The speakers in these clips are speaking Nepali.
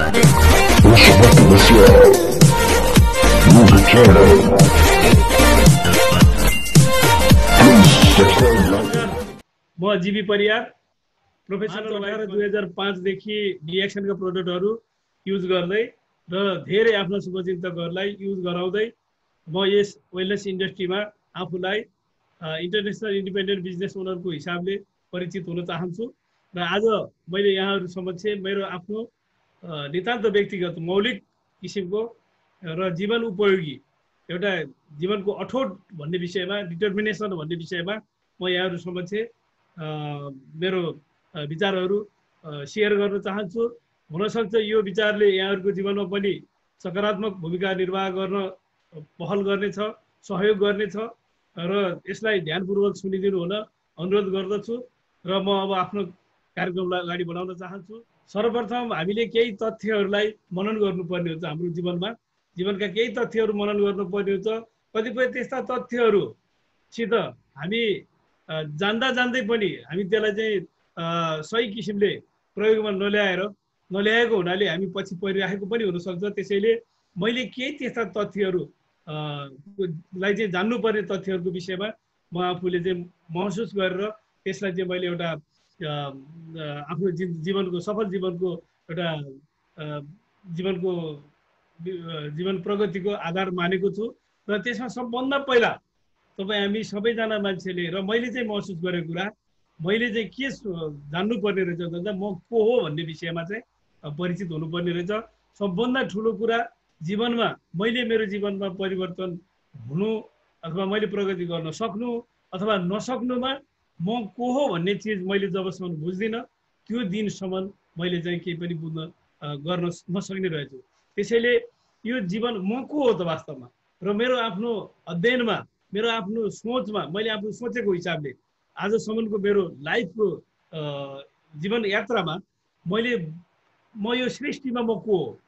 म जीबी परियार प्रोफेसनल भएर 2005 देखि डिएक्सनका प्रोडक्टहरू युज गर्दै र धेरै आफ्ना शुभचिन्तकहरूलाई युज गराउँदै म यस वेलनेस इन्डस्ट्रीमा आफूलाई इन्टरनेसनल इन्डिपेन्डेन्ट बिजनेस ओनरको हिसाबले परिचित हुन चाहन्छु र आज मैले यहाँहरू समक्ष मेरो आफ्नो नितान्त व्यक्तिगत मौलिक किसिमको र जीवन उपयोगी एउटा जीवनको अठोट भन्ने विषयमा डिटर्मिनेसन भन्ने विषयमा म यहाँहरू समक्ष मेरो विचारहरू सेयर गर्न चाहन्छु। हुनसक्छ यो विचारले यहाँहरूको जीवनमा पनि सकारात्मक भूमिका निर्वाह गर्न पहल गर्नेछ, सहयोग गर्नेछ र यसलाई ध्यानपूर्वक सुनिदिनु हुन अनुरोध गर्दछु र म अब आफ्नो कार्यक्रमलाई अगाडि बढाउन चाहन्छु। सर्वप्रथम हामीले केही तथ्यहरूलाई मनन गर्नुपर्ने हुन्छ। हाम्रो जीवनका केही तथ्यहरू मनन गर्नुपर्ने हुन्छ। कतिपय त्यस्ता तथ्यहरूसित हामी जान्दा जान्दै पनि हामी त्यसलाई चाहिँ सही किसिमले प्रयोगमा नल्याएको हुनाले हामी पछि परिरहेको पनि हुनसक्छ। त्यसैले मैले केही त्यस्ता तथ्यहरू लाई चाहिँ जान्नुपर्ने तथ्यहरूको विषयमा म आफूले चाहिँ महसुस गरेर त्यसलाई चाहिँ मैले एउटा आफ्नो जीवनको सफल जीवनको एउटा जीवन प्रगतिको आधार मानेको छु र त्यसमा सबभन्दा पहिला तपाईँ हामी सबैजना मान्छेले र मैले चाहिँ महसुस गरेको कुरा मैले चाहिँ के जान्नुपर्ने रहेछ भन्दा म को हो भन्ने विषयमा चाहिँ परिचित हुनुपर्ने रहेछ। सबभन्दा ठुलो कुरा जीवनमा मैले मेरो जीवनमा परिवर्तन हुनु अथवा मैले प्रगति गर्न सक्नु अथवा नसक्नुमा म को हो भन्ने चिज मैले जबसम्म बुझ्दिनँ त्यो दिनसम्म मैले चाहिँ केही पनि बुझ्न गर्न नसक्ने रहेछु। त्यसैले यो जीवन म को हो त वास्तवमा र मेरो आफ्नो अध्ययनमा मेरो आफ्नो सोचमा मैले आफ्नो सोचेको हिसाबले आजसम्मको मेरो लाइफको जीवन यात्रामा म यो सृष्टिमा म को हो,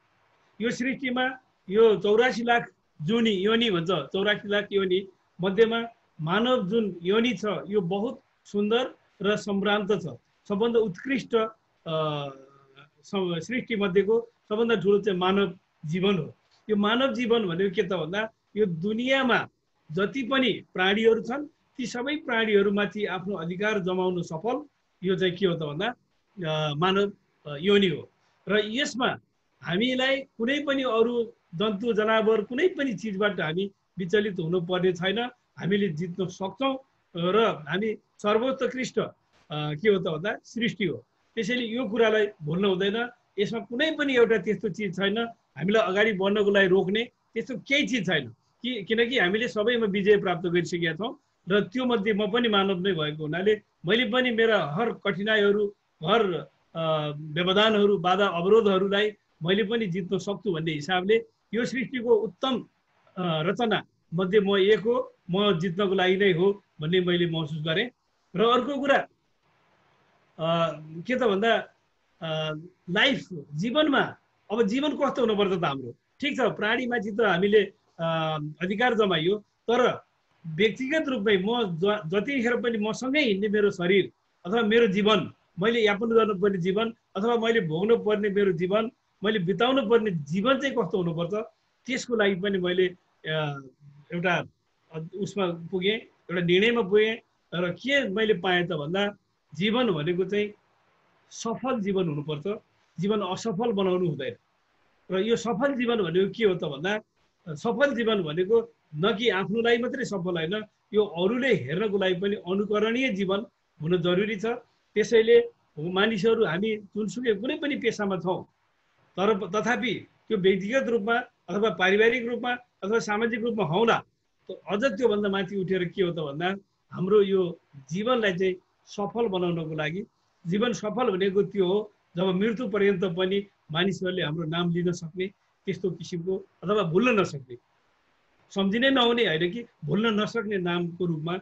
यो सृष्टिमा यो 84 लाख जुनी योनि भन्छ, 84 लाख योनि मध्येमा मानव जुन योनि छ यो बहुत सुन्दर र सम्भ्रान्त छ। सबभन्दा उत्कृष्ट सृष्टि मध्येको सबभन्दा ठुलो चाहिँ मानव जीवन हो। यो मानव जीवन भनेको के त भन्दा यो दुनियाँमा जति पनि प्राणीहरू छन् ती सबै प्राणीहरूमाथि आफ्नो अधिकार जमाउनु सफल यो चाहिँ के हो त भन्दा मानव योनि हो। र यसमा हामीलाई कुनै पनि अरू जन्तु जनावर कुनै पनि चिजबाट हामी विचलित हुनुपर्ने छैन। हामीले जित्न सक्छौँ र हामी सर्वोत्कृष्ट के हो त भन्दा सृष्टि हो। त्यसैले यो कुरालाई भुल्न हुँदैन। यसमा कुनै पनि एउटा त्यस्तो चिज छैन हामीलाई अगाडि बढ्नको लागि रोक्ने, त्यस्तो केही चिज छैन किनकि हामीले सबैमा विजय प्राप्त गरिसकेका छौँ र त्यो मध्ये म पनि मानव नै भएको हुनाले मैले पनि मेरा हर कठिनाइहरू हर व्यवधानहरू बाधा अवरोधहरूलाई मैले पनि जित्न सक्छु भन्ने हिसाबले यो सृष्टिको उत्तम रचना मध्ये म एक हो, म जित्नको लागि नै हो भन्ने मैले महसुस गरेँ। र अर्को कुरा के त भन्दा लाइफ जीवनमा अब जीवन कस्तो हुनुपर्छ त हाम्रो ठिक छ प्राणीमाथि त हामीले अधिकार जमाइयो तर व्यक्तिगत रूपमै म जतिखेर पनि मसँगै हिँड्ने मेरो शरीर अथवा मेरो जीवन मैले यापन गर्नुपर्ने जीवन अथवा मैले भोग्नु पर्ने मेरो जीवन मैले बिताउनु पर्ने जीवन चाहिँ कस्तो हुनुपर्छ त्यसको लागि पनि मैले एउटा उसमा पुगेँ, एउटा निर्णयमा पुगेँ र के मैले पाएँ त भन्दा जीवन भनेको चाहिँ सफल जीवन हुनुपर्छ, जीवन असफल बनाउनु हुँदैन। र यो सफल जीवन भनेको के हो त भन्दा सफल जीवन भनेको न कि आफ्नो लागि मात्रै सफल होइन यो अरूले हेर्नको लागि पनि अनुकरणीय जीवन हुन जरुरी छ। त्यसैले मानिसहरू हामी जुनसुकै कुनै पनि पेसामा छौँ तर तथापि त्यो व्यक्तिगत रूपमा अथवा पारिवारिक रूपमा अथवा सामाजिक रूपमा हौला अझ त्योभन्दा माथि उठेर के हो त भन्दा हाम्रो यो जीवनलाई चाहिँ सफल बनाउनको लागि जीवन सफल भनेको त्यो हो जब मृत्यु पर्यन्त पनि मानिसहरूले हाम्रो नाम लिन सक्ने त्यस्तो किसिमको अथवा भुल्न नसक्ने सम्झिनै नहुने होइन कि भुल्न नसक्ने नामको रूपमा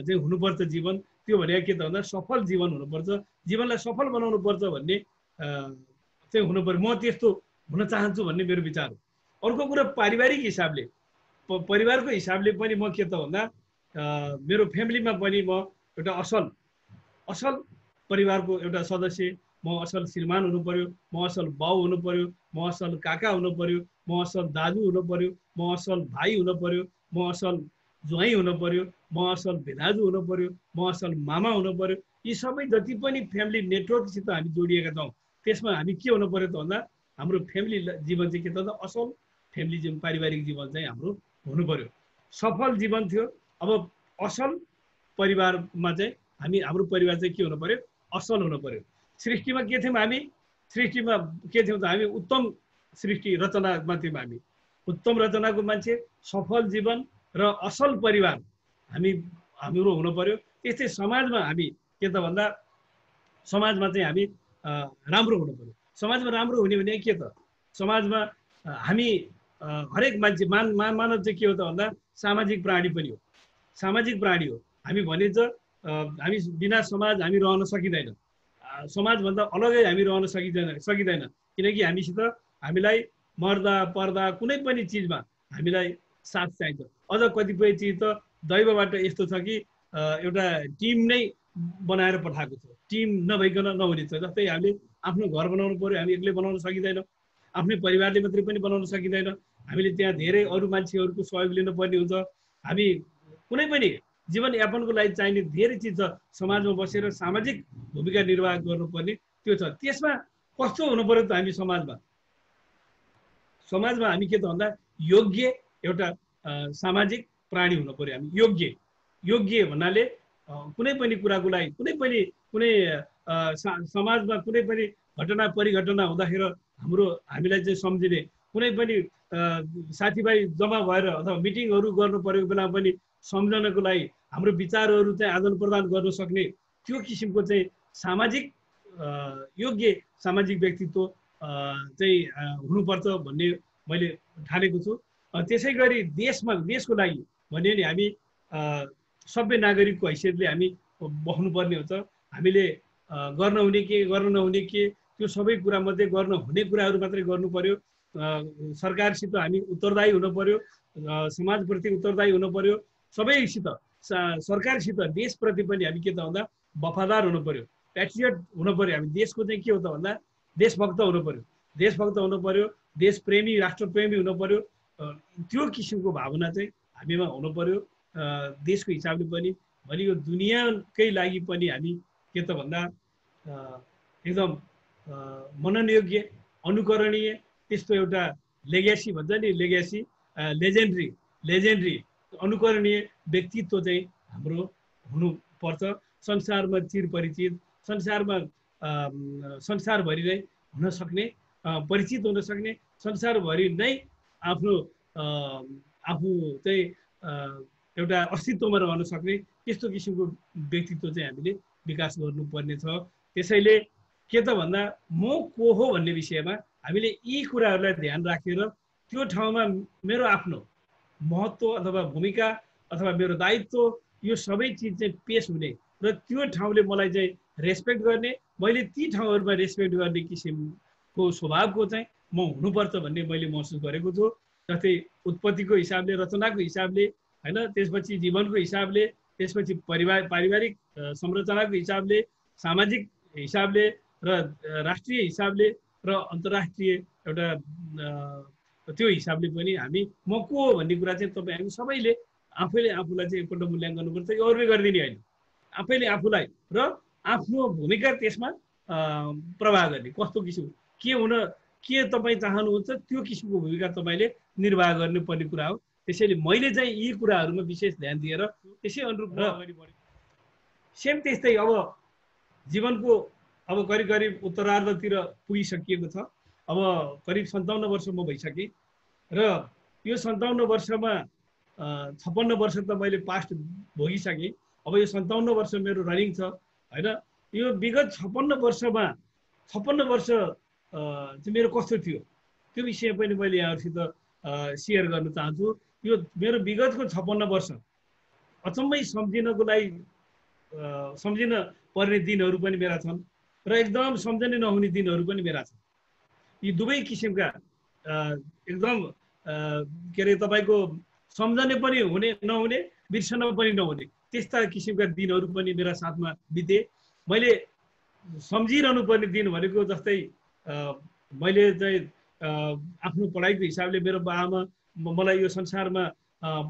चाहिँ हुनुपर्छ जीवन। त्यो भनेको के त भन्दा सफल जीवन हुनुपर्छ, जीवनलाई सफल बनाउनु पर्छ भन्ने चाहिँ हुनुपर्छ। म त्यस्तो हुन चाहन्छु भन्ने मेरो विचार हो। अर्को कुरा पारिवारिक हिसाबले परिवारको हिसाबले पनि म के त भन्दा मेरो फ्यामिलीमा पनि म एउटा असल परिवारको एउटा सदस्य म असल श्रीमान हुनु पर्यो, म असल बाउ हुनु पर्यो, म असल काका हुनु पर्यो, म असल दाजु हुनु पर्यो, म असल भाइ हुनु पर्यो, म असल ज्वाइँ हुनु पर्यो, म असल भिनाजु हुनु पर्यो, म असल मामा हुनु पर्यो। यी सबै जति पनि फ्यामिली नेटवर्कसित हामी जोडिएका छौँ त्यसमा हामी के हुनु पर्यो त भन्दा हाम्रो फ्यामिली जीवन चाहिँ के त असल फ्यामिली जीवन, पारिवारिक जीवन चाहिँ हाम्रो हुनु पर्यो। सफल जीवन थियो। अब असल परिवारमा चाहिँ हाम्रो परिवार चाहिँ के हुनु पर्यो? असल हुनु पर्यो। सृष्टिमा के थियौँ हामी? सृष्टिमा के थियौँ त हामी? उत्तम सृष्टि रचनामा थियौँ हामी। उत्तम रचनाको मान्छे, सफल जीवन र असल परिवार हाम्रो हुनु पर्यो। त्यस्तै समाजमा हामी के त भन्दा समाजमा चाहिँ हामी राम्रो हुनु पर्यो। समाजमा राम्रो हुने भने के त? समाजमा हामी हरेक मान्छे मानव चाहिँ के हो त भन्दा सामाजिक प्राणी पनि हो। सामाजिक प्राणी हो। हामी भनिन्छ हामी बिना समाज हामी रहन सकिँदैन। समाजभन्दा अलगै हामी रहन सकिँदैन किनकि हामीसित हामीलाई मर्दा पर्दा कुनै पनि चिजमा हामीलाई साथ चाहिन्छ। अझ कतिपय चिज त दैवबाट यस्तो छ कि एउटा टिम नै बनाएर पठाएको छ। टिम नभइकन नहुने छ। जस्तै हामीले आफ्नो घर बनाउनु पर्यो, हामी एक्लै बनाउन सकिँदैन। आफ्नै परिवारले मात्रै पनि बनाउन सकिँदैन। हामीले त्यहाँ धेरै अरू मान्छेहरूको सहयोग लिनुपर्ने हुन्छ। हामी कुनै पनि जीवनयापनको लागि चाहिने धेरै चिज छ। समाजमा बसेर सामाजिक भूमिका निर्वाह गर्नुपर्ने त्यो छ। त्यसमा कस्तो हुनु पर्यो त हामी समाजमा? समाजमा हामी के त भन्दा योग्य एउटा सामाजिक प्राणी हुनु पर्यो। हामी योग्य भन्नाले कुनै पनि कुराको लागि कुनै समाजमा कुनै पनि घटना परिघटना हुँदाखेरि हामीलाई चाहिँ सम्झिने, कुनै पनि साथीभाइ जम्मा भएर अथवा मिटिङहरू गर्नु परेको बेला पनि सम्झनको लागि हाम्रो विचारहरू चाहिँ आदान प्रदान गर्न सक्ने त्यो किसिमको चाहिँ सामाजिक योग्य सामाजिक व्यक्तित्व चाहिँ हुनुपर्छ भन्ने मैले ठानेको छु। त्यसै गरी देशको लागि भने नि हामी सभ्य नागरिकको हैसियतले हामी बस्नुपर्ने हुन्छ। हामीले गर्न हुने के गर्न नहुने के त्यो सबै कुरा मध्ये गर्न हुने कुराहरू मात्रै गर्नु पर्यो। सरकारसित हामी उत्तरदायी हुनु पर्यो, समाजप्रति उत्तरदायी हुनु पर्यो, सबैसित सरकारसित देशप्रति पनि हामी के त भन्दा वफादार हुनु पर्यो, प्याट्रियट हुनु पर्यो। हामी देशको चाहिँ के हो त भन्दा देशभक्त हुनु पर्यो, देशभक्त हुनु पर्यो, देशप्रेमी राष्ट्रप्रेमी हुनु पर्यो। त्यो किसिमको भावना चाहिँ हामीमा हुनु पर्यो। देशको हिसाबले पनि भोलि यो दुनियाँकै लागि पनि हामी के त भन्दा एकदम मननयोग्य अनुकरणीय त्यस्तो एउटा लेगेसी भन्छ नि, लेजेन्ड्री अनुकरणीय व्यक्तित्व चाहिँ हाम्रो हुनुपर्छ। संसारमा चिरपरिचित, संसारभरि नै हुन सक्ने, परिचित हुन सक्ने, संसारभरि नै आफू चाहिँ एउटा अस्तित्वमा रहन सक्ने त्यस्तो किसिमको व्यक्तित्व चाहिँ हामीले विकास गर्नुपर्ने छ। त्यसैले के त भन्दा म को हो भन्ने विषयमा हामीले यी कुराहरूलाई ध्यान राखेर त्यो ठाउँमा मेरो आफ्नो महत्त्व अथवा भूमिका अथवा मेरो दायित्व यो सबै चिज चाहिँ पेश हुने र त्यो ठाउँले मलाई चाहिँ रेस्पेक्ट गर्ने, मैले ती ठाउँहरूमा रेस्पेक्ट गर्ने किसिमको स्वभावको चाहिँ म हुनुपर्छ भन्ने मैले महसुस गरेको छु। जस्तै उत्पत्तिको हिसाबले, रचनाको हिसाबले हैन, त्यसपछि जीवनको हिसाबले, त्यसपछि पारिवारिक संरचनाको हिसाबले, सामाजिक हिसाबले र राष्ट्रिय हिसाबले र अन्तर्राष्ट्रिय एउटा त्यो हिसाबले पनि हामी म को हो भन्ने कुरा चाहिँ तपाईँ हामी सबैले आफैले आफूलाई चाहिँ एकपल्ट मूल्याङ्कन गर्नुपर्छ। यो अरूले गरिदिने होइन, आफैले आफूलाई र आफ्नो भूमिका त्यसमा प्रवाह गर्ने। कस्तो किसिम के तपाईँ चाहनुहुन्छ त्यो किसिमको भूमिका तपाईँले निर्वाह गर्नुपर्ने कुरा हो। त्यसैले मैले चाहिँ यी कुराहरूमा विशेष ध्यान दिएर त्यसै अनुरूप अगाडि बढेँ। सेम त्यस्तै अब जीवनको अब करिब उत्तरार्धतिर पुगिसकिएको छ। अब करिब 57 वर्ष म भइसकेँ र यो 57 वर्षमा 56 वर्ष त मैले पास्ट भोगिसकेँ। अब यो 57 वर्ष मेरो रनिङ छ हैन। यो विगत 56 वर्षमा 56 वर्ष चाहिँ मेरो कस्तो थियो त्यो विषय पनि मैले यहाँहरुसित शेयर गर्न चाहन्छु। यो मेरो विगतको 56 वर्ष अचम्मै सम्झिनको लागि सम्झिन पर्ने दिनहरू पनि मेरा छन् र एकदम सम्झनै नहुने दिनहरू पनि मेरा छन्। यी दुवै किसिमका एकदम के अरे तपाईको सम्झने पनि हुने नहुने, बिर्सन पनि नहुने त्यस्ता किसिमका दिनहरू पनि मेरा साथमा बिते। मैले सम्झिरहनु पर्ने दिन भनेको जस्तै मैले चाहिँ आफ्नो पढाइको हिसाबले मेरो बाआमा मलाई यो संसारमा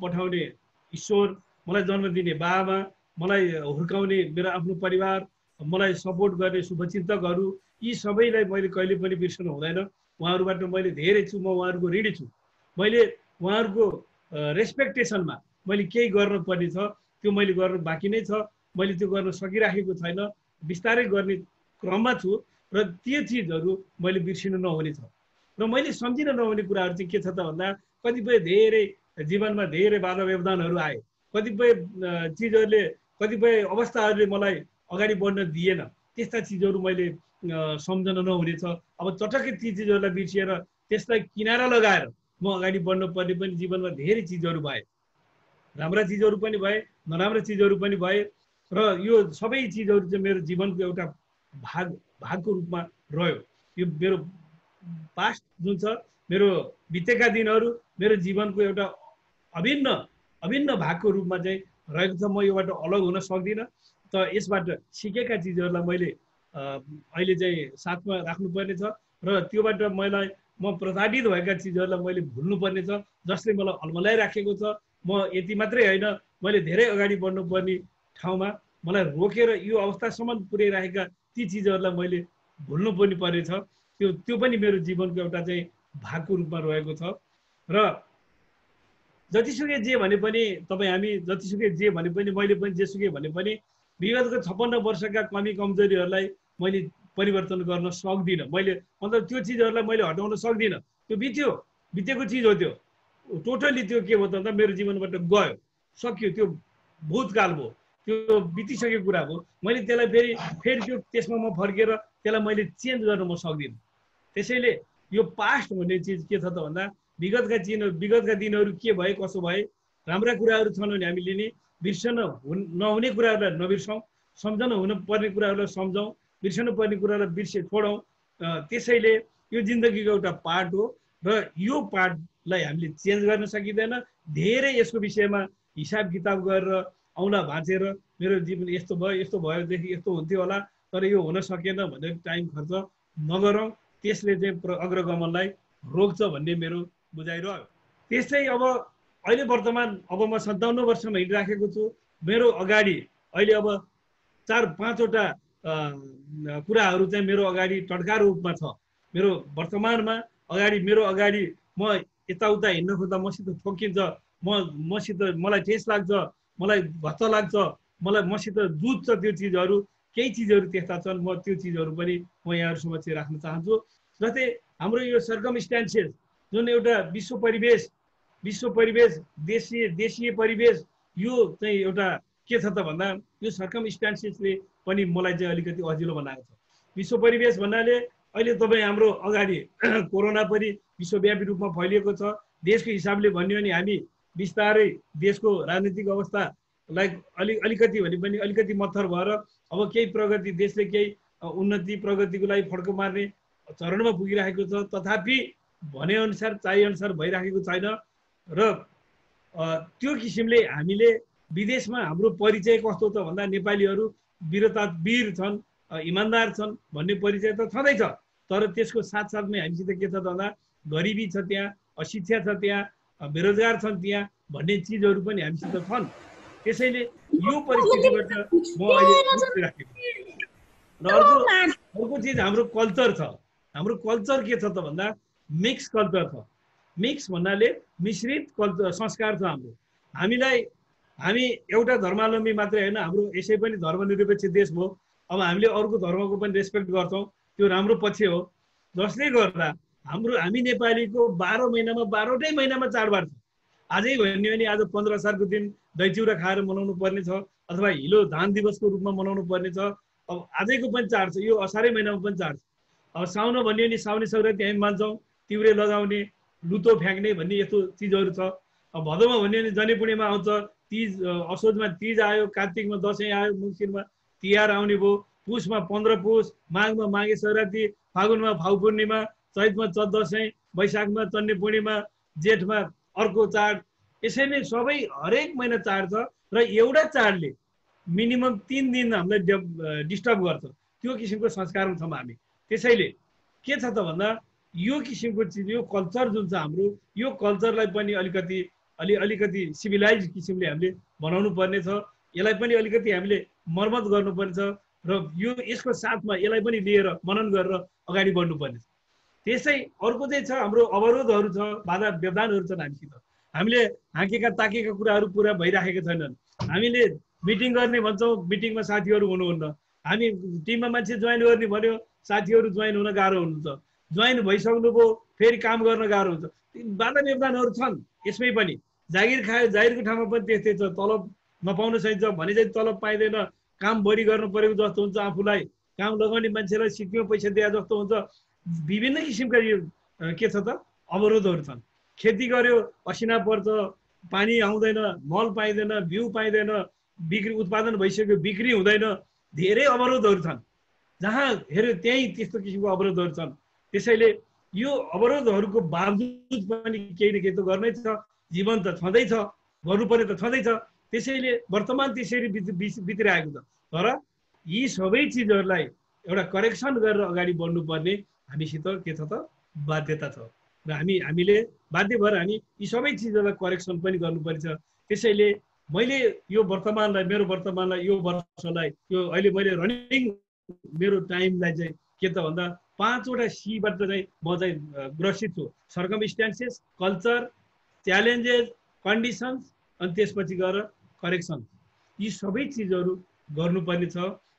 पठाउने ईश्वर, मलाई जन्म दिने बाआमा, मलाई हुर्काउने मेरो आफ्नो परिवार, मलाई सपोर्ट गर्ने शुभचिन्तकहरू, यी सबैलाई मैले कहिले पनि बिर्सनु हुँदैन। उहाँहरूबाट मैले धेरै छु, म उहाँहरूको ऋणी छु। मैले उहाँहरूको रेस्पेक्टेसनमा मैले केही गर्नुपर्ने छ, त्यो मैले गर्नु बाँकी नै छ। मैले त्यो गर्न सकिराखेको छैन, बिस्तारै गर्ने क्रममा छु र त्यो चिजहरू मैले बिर्सिनु नहुने छ। र मैले सम्झिन नहुने कुराहरू चाहिँ के छ त भन्दा कतिपय धेरै जीवनमा धेरै बाधा व्यवधानहरू आए, कतिपय चिजहरूले, कतिपय अवस्थाहरूले मलाई अगाडि बढ्न दिएन। त्यस्ता चिजहरू मैले सम्झन नहुने छ। अब चटक्कै ती चिजहरूलाई बिर्सिएर त्यसलाई किनारा लगाएर म अगाडि बढ्न पर्ने पनि जीवनमा धेरै चिजहरू भए, राम्रा चिजहरू पनि भए, नराम्रा चिजहरू पनि भए। र यो सबै चिजहरू चाहिँ मेरो जीवनको एउटा भागको रूपमा रह्यो। यो मेरो पास्ट जुन छ, मेरो बितेका दिनहरू मेरो जीवनको एउटा अभिन्न भागको रूपमा चाहिँ रहेको छ। म योबाट अलग हुन सक्दिनँ। त यसबाट सिकेका चिजहरूलाई मैले अहिले चाहिँ साथमा राख्नुपर्ने छ र त्योबाट म प्रताडित भएका चिजहरूलाई मैले भुल्नुपर्ने छ, जसले मलाई अल्मलाइराखेको छ। म यति मात्रै होइन, मैले धेरै अगाडि बढ्नुपर्ने ठाउँमा मलाई रोकेर यो अवस्थासम्म पुर्याइराखेका ती चिजहरूलाई मैले भुल्नु पनि पर्नेछ। त्यो पनि मेरो जीवनको एउटा चाहिँ भागको रूपमा रहेको छ। र जतिसुकै जे भने पनि हामी जतिसुकै जे भने पनि मैले पनि जेसुकै भने पनि विगतको 56 वर्षका कमी कमजोरीहरूलाई मैले परिवर्तन गर्न सक्दिनँ। मैले मतलब त्यो चिजहरूलाई मैले हटाउन सक्दिनँ। त्यो बितेको चिज हो। त्यो टोटली त्यो के हो त भन्दा मेरो जीवनबाट गयो, सक्यो, त्यो भूतकाल भयो, त्यो बितिसकेको कुरा हो। मैले त्यसलाई फेरि त्यसमा म फर्केर त्यसलाई मैले चेन्ज गर्न म सक्दिनँ। त्यसैले यो पास्ट भन्ने चिज के छ त भन्दा विगतका दिनहरू के भए, कसो भए, राम्रा कुराहरू छन् भने हामीले नि बिर्सन नहुने कुराहरूलाई नबिर्सौँ, सम्झन हुन पर्ने कुराहरूलाई सम्झौँ, बिर्सनु पर्ने कुरालाई छोडौँ। त्यसैले यो जिन्दगीको एउटा पार्ट हो र यो पार्टलाई हामीले चेन्ज गर्न सकिँदैन। धेरै यसको विषयमा हिसाब किताब गरेर औँला भाँचेर मेरो जीवन यस्तो भयोदेखि यस्तो हुन्थ्यो होला, तर यो हुन सकेन भनेर टाइम खर्च नगरौँ। त्यसले चाहिँ अग्रगमनलाई रोक्छ भन्ने मेरो बुझाइ रह्यो। त्यस्तै अब अहिले वर्तमान अब म 57 वर्षमा हिँडिराखेको छु। मेरो अगाडि अहिले अब 4-5वटा कुराहरू चाहिँ मेरो अगाडि टड्का रूपमा छ। मेरो वर्तमानमा मेरो अगाडि म यताउता हिँड्न खोज्दा मसित ठोकिन्छ, मलाई ठेस लाग्छ, मलाई भत्त लाग्छ, मसित जुझ्छ त्यो चिजहरू। केही चिजहरू त्यस्ता छन्, म त्यो चिजहरू पनि म यहाँहरू समक्ष राख्न चाहन्छु। जस्तै हाम्रो यो सर्कमस्ट्यान्सेस जुन एउटा विश्व परिवेश देशीय परिवेश, यो चाहिँ एउटा के छ त भन्दा यो सर्कमस्ट्यान्सेसले पनि मलाई चाहिँ अलिकति अजिलो बनाएको छ। विश्व परिवेश भन्नाले अहिले तपाईँ हाम्रो अगाडि कोरोना पनि विश्वव्यापी रूपमा फैलिएको छ। देशको हिसाबले भन्यो भने हामी बिस्तारै देशको राजनीतिक अवस्थालाई अलिकति भने पनि अलिकति मत्थर भएर अब केही प्रगति, देशले केही उन्नति प्रगतिको लागि फड्को मार्ने चरणमा पुगिराखेको छ। तथापि भनेअनुसार चाहिएअनुसार भइराखेको छैन। र त्यो किसिमले हामीले विदेशमा हाम्रो परिचय कस्तो त भन्दा नेपालीहरू वीर छन्, इमान्दार छन् भन्ने परिचय त छँदैछ। तर त्यसको साथसाथमै हामीसित के छ त भन्दा गरिबी छ, त्यहाँ अशिक्षा छ, त्यहाँ बेरोजगार छन् त्यहाँ भन्ने चिजहरू पनि हामीसित छन्। त्यसैले यो परिस्थितिबाट म अहिले उठिराखेको छु। र अर्को चिज हाम्रो कल्चर छ। हाम्रो कल्चर के छ त भन्दा मिक्स कल्चर छ। मिक्स भन्नाले मिश्रित कल्चर संस्कार छ हाम्रो। हामी एउटा धर्मावलम्बी मात्रै होइन, हाम्रो यसै पनि धर्मनिरपेक्ष देश हो। अब हामीले अरूको धर्मको पनि रेस्पेक्ट गर्छौँ, त्यो राम्रो पक्ष हो। जसले गर्दा हामी नेपालीको 12 महिनामा 12वटै महिनामा चाडबाड छ। आजै भन्यो भने आज 15 असारको दिन दही चिउरा खाएर मनाउनु पर्ने छ, अथवा हिलो धान दिवसको रूपमा मनाउनु पर्ने छ। अब आजैको पनि चाड छ, यो असारै महिनामा पनि चाड छ। अब साउन भन्यो भने साउने सङ्क्रान्ति हामी मान्छौँ, तिउरे लगाउने, लुतो फ्याँक्ने भन्ने यस्तो चिजहरू छ। अब भदौमा भन्यो भने जनै पूर्णिमा आउँछ, तीज, असोजमा तीज आयो, कार्तिकमा दसैँ आयो, मङ्सिरमा तिहार आउने भयो, पुसमा 15 पुस, माघमा माघे सङ्क्रान्ति, फागुनमा फाउ पूर्णिमा, चैतमा चैत दसैँ, वैशाखमा चन्ने पूर्णिमा, जेठमा अर्को चाड। यसरी नै सबै हरेक महिना चाड छ। र एउटा चाडले मिनिमम 3 दिन हामीलाई डिस्टर्ब गर्छ। त्यो किसिमको संस्कारमा छौँ हामी। त्यसैले के छ त भन्दा यो किसिमको चिज, यो कल्चर जुन छ हाम्रो, यो कल्चरलाई पनि अलिकति सिभिलाइज किसिमले हामीले बनाउनु पर्ने छ। यसलाई पनि अलिकति हामीले मर्मत गर्नुपर्ने छ र यसको साथमा यसलाई पनि लिएर मनन गरेर अगाडि बढ्नुपर्ने छ। त्यसै अर्को चाहिँ छ हाम्रो अवरोधहरू छ, बाधा व्यवधानहरू छन् हामीसित। हामीले हाँकेका ताकेका कुराहरू पुरा भइराखेका छैनन्। हामीले मिटिङ गर्ने भन्छौँ, मिटिङमा साथीहरू हुनुहुन्न। हामी टिममा मान्छे जोइन गर्ने भन्यो, साथीहरू जोइन हुन गाह्रो हुनुहुन्छ। जोइन भइसक्नुभयो, फेरि काम गर्न गाह्रो हुन्छ। बाधा व्यवधानहरू छन् यसमै पनि। जागिरको ठाउँमा पनि त्यस्तै छ, तलब नपाउन सकिन्छ भने चाहिँ तलब पाइँदैन, काम बढी गर्नु परेको जस्तो हुन्छ, आफूलाई काम लगाउने मान्छेलाई सिक्किम पैसा दिए जस्तो हुन्छ। विभिन्न किसिमका यो के छ त अवरोधहरू छन्। खेती गर्यो, असिना पर्छ, पानी आउँदैन, मल पाइँदैन, बिउ पाइँदैन, बिक्री उत्पादन भइसक्यो, बिक्री हुँदैन, धेरै अवरोधहरू छन्। जहाँ हेऱ्यो त्यहीँ त्यस्तो किसिमको अवरोधहरू छन्। त्यसैले यो अवरोधहरूको बावजुद पनि केही न केही त गर्नै छ। जीवन त छँदैछ, गर्नुपर्ने त छँदैछ। त्यसैले वर्तमान त्यसरी बितिरहेको छ। तर यी सबै चिजहरूलाई एउटा करेक्सन गरेर अगाडि बढ्नुपर्ने हामीसित के छ त बाध्यता छ र हामीले बाध्य भएर हामी यी सबै चिजहरूलाई करेक्सन पनि गर्नुपर्छ। त्यसैले मैले यो वर्तमानलाई यो वर्षलाई यो अहिले मैले रनिङ मेरो टाइमलाई चाहिँ के त भन्दा 5वटा सीबाट चाहिँ म चाहिँ ग्रसित छु। सर्कमस्टेन्सेस, कल्चर, च्यालेन्जेस, कन्डिसन्स अनि त्यसपछि गएर करेक्सन। यी सबै चिजहरू गर्नुपर्ने छ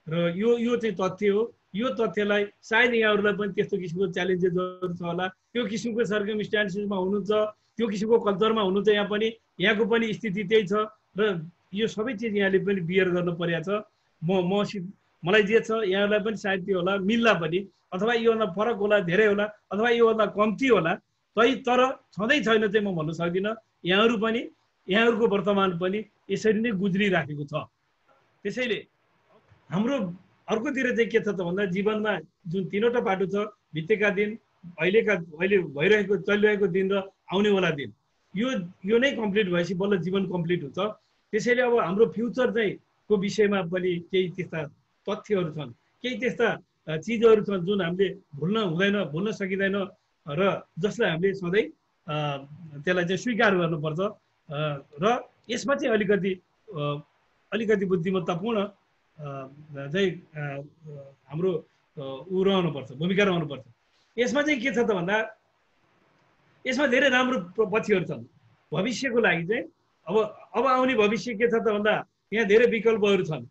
र यो चाहिँ तथ्य हो। यो तथ्यलाई सायद यहाँहरूलाई पनि त्यस्तो किसिमको च्यालेन्जेसहरू छ होला, त्यो किसिमको सर्कमस्टेन्सेसमा हुनुहुन्छ, त्यो किसिमको कल्चरमा हुनुहुन्छ। यहाँ पनि यहाँको पनि स्थिति त्यही छ र यो सबै चिज यहाँले पनि बियर गर्नु परेको छ। मलाई जे छ यहाँहरूलाई पनि सायद त्यो होला, मिल्ला पनि, अथवा योभन्दा फरक होला, धेरै होला, अथवा योभन्दा कम्ती होला। तर छँदै छैन चाहिँ म भन्न सक्दिनँ। यहाँहरूको वर्तमान पनि यसरी नै गुज्रिराखेको छ। त्यसैले हाम्रो अर्कोतिर चाहिँ के छ त भन्दा जीवनमा जुन 3वटा बाटो छ, बितेका दिन, अहिले चलिरहेको दिन र आउनेवाला दिन, यो नै कम्प्लिट भएपछि बल्ल जीवन कम्प्लिट हुन्छ। त्यसैले अब हाम्रो फ्युचर चाहिँ को विषयमा पनि केही त्यस्ता तथ्यहरू छन्, केही त्यस्ता चिजहरू छन् जुन हामीले भुल्न हुँदैन, भुल्न सकिँदैन र जसलाई हामीले सधैँ त्यसलाई चाहिँ स्वीकार गर्नुपर्छ र यसमा चाहिँ अलिकति बुद्धिमत्तापूर्ण चाहिँ हाम्रो रहनुपर्छ, भूमिका रहनुपर्छ। यसमा चाहिँ के छ त भन्दा यसमा धेरै राम्रो पक्षहरू छन् भविष्यको लागि चाहिँ। अब आउने भविष्य के छ त भन्दा यहाँ धेरै विकल्पहरू छन्।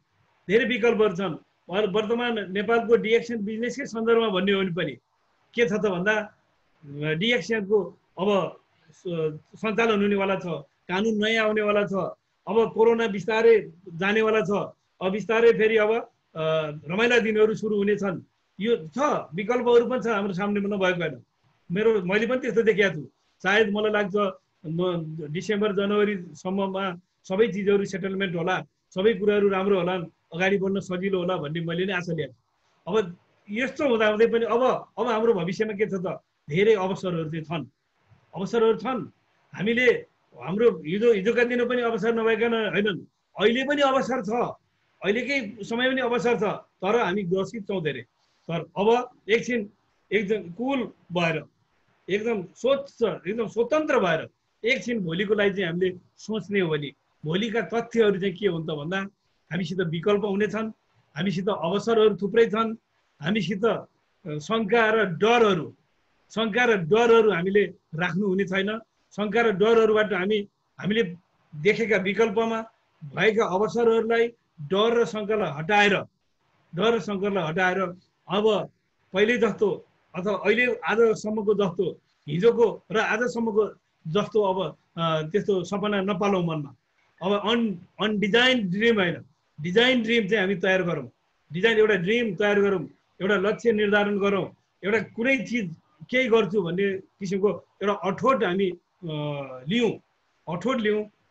वर्तमान नेपालको डिएक्सन बिजनेसकै सन्दर्भमा भन्ने हो भने पनि के छ त भन्दा डिएक्सनको अब सञ्चालन हुनेवाला छ, कानुन नयाँ आउनेवाला छ, अब कोरोना बिस्तारै जानेवाला छ, अब बिस्तारै फेरि अब रमाइला दिनहरू सुरु हुनेछन्। यो छ, विकल्पहरू पनि छ हाम्रो सामने नभएको होइन। मैले पनि त्यस्तो देखेको छु। सायद मलाई लाग्छ डिसेम्बर जनवरीसम्ममा सबै चिजहरू सेटलमेन्ट होला, सबै कुराहरू राम्रो होला, अगाडि बढ्न सजिलो होला भन्ने मैले नै आशा लिएको छु। अब यस्तो हुँदाहुँदै पनि अब हाम्रो भविष्यमा के छ त धेरै अवसरहरू चाहिँ छन्। हामीले हाम्रो हिजोका दिन पनि अवसर नभएकन होइनन्, अहिले पनि अवसर छ, अहिलेकै समय पनि अवसर छ। तर हामी ग्रसित छौँ धेरै। तर अब एकछिन एकदम कुल भएर, एकदम स्वतन्त्र भएर एकछिन भोलिको लागि चाहिँ हामीले सोच्ने हो भने भोलिका तथ्यहरू चाहिँ के हुन्छ भन्दा हामीसित विकल्प हुनेछन्, हामीसित अवसरहरू थुप्रै छन्, हामीसित शङ्का र डरहरू हामीले राख्नु हुने छैन। शङ्का र डरहरूबाट हामीले देखेका विकल्पमा भएका अवसरहरूलाई डर र शङ्कालाई हटाएर अब पहिले जस्तो अथवा अहिले आजसम्मको जस्तो, हिजोको र आजसम्मको जस्तो अब त्यस्तो सपना नपालौँ मनमा। अब अनडिजाइन ड्रिम होइन, डिजाइन ड्रिम चाहिँ हामी तयार गरौँ। एउटा ड्रिम तयार गरौँ, एउटा लक्ष्य निर्धारण गरौँ, एउटा कुनै चिज केही गर्छु भन्ने किसिमको एउटा अठोट हामी लिउँ।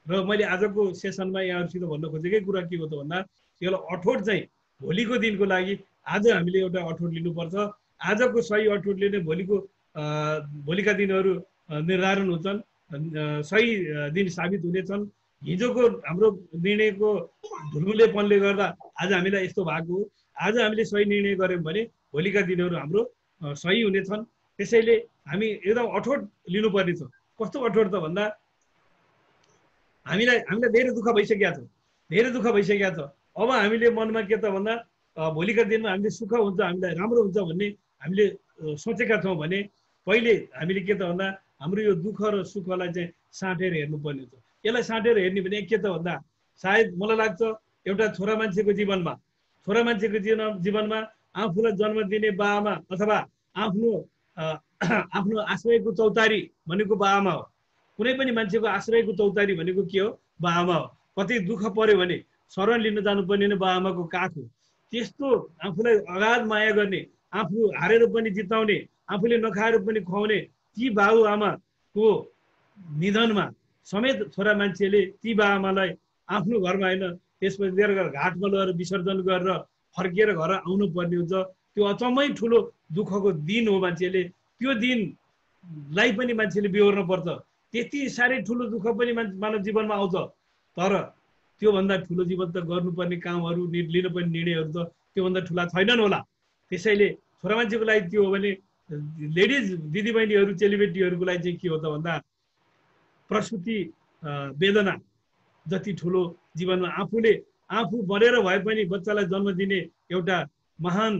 र मैले आजको सेसनमा यहाँहरूसित भन्न खोजेकै कुरा के हो त भन्दा यसलाई अठोट चाहिँ भोलिको दिनको लागि आज हामीले एउटा अठोट लिनुपर्छ। आजको सही अठोटले नै भोलिका दिनहरू निर्धारण हुन्छन्, सही दिन साबित हुनेछन्। हिजोको हाम्रो निर्णयको ढुलमुलेपनले गर्दा आज हामीलाई यस्तो भएको हो। आज हामीले सही निर्णय गऱ्यौँ भने भोलिका दिनहरू हाम्रो सही हुनेछन्। त्यसैले हामी एकदम अठोट लिनुपर्ने छ। कस्तो अठोट त भन्दा हामीलाई धेरै दुःख भइसकेको छ, धेरै दुःख भइसकेको छ। अब हामीले मनमा के त भन्दा भोलिका दिनमा हामीले सुख हुन्छ, हामीलाई राम्रो हुन्छ भन्ने हामीले सोचेका छौँ भने पहिले हामीले के त भन्दा हाम्रो यो दुःख र सुखलाई चाहिँ साँटेर हेर्नुपर्ने हुन्छ। यसलाई साँटेर हेर्ने भने के त भन्दा सायद मलाई लाग्छ एउटा छोरा मान्छेको जीवनमा आफूलाई जन्म दिने बाआमा अथवा आफ्नो आश्रयको चौतारी भनेको बाआमा हो। कुनै पनि मान्छेको आश्रयको चौतारी भनेको के हो? बाआमा हो। कतै दुःख पर्यो भने शरण लिन जानुपर्ने नै बाआमाको काख हो। त्यस्तो आफूलाई अगाध माया गर्ने, आफू हारेर पनि जिताउने, आफूले नखाएर पनि खुवाउने ती बाबुआमाको निधनमा समेत छोरा मान्छेले ती बाआमालाई आफ्नो घरमा होइन त्यसपछि लिएर गएर घाटमा लगेर विसर्जन गरेर फर्किएर घर आउनु पर्ने हुन्छ। त्यो अचम्मै ठुलो दुःखको दिन हो। मान्छेले त्यो दिनलाई पनि मान्छेले बिहोर्नु पर्छ। त्यति साह्रै ठुलो दुःख पनि मानव जीवनमा आउँछ। तर त्योभन्दा ठुलो जीवन त गर्नुपर्ने कामहरू लिनुपर्ने निर्णयहरू त त्योभन्दा ठुला छैनन् होला। त्यसैले छोरा मान्छेको लागि त्यो हो भने लेडिज दिदीबहिनीहरू चेलीबेटीहरूको लागि चाहिँ के हो त भन्दा प्रसुति वेदना जति ठुलो जीवनमा आफू बढेर भए पनि बच्चालाई जन्म दिने एउटा महान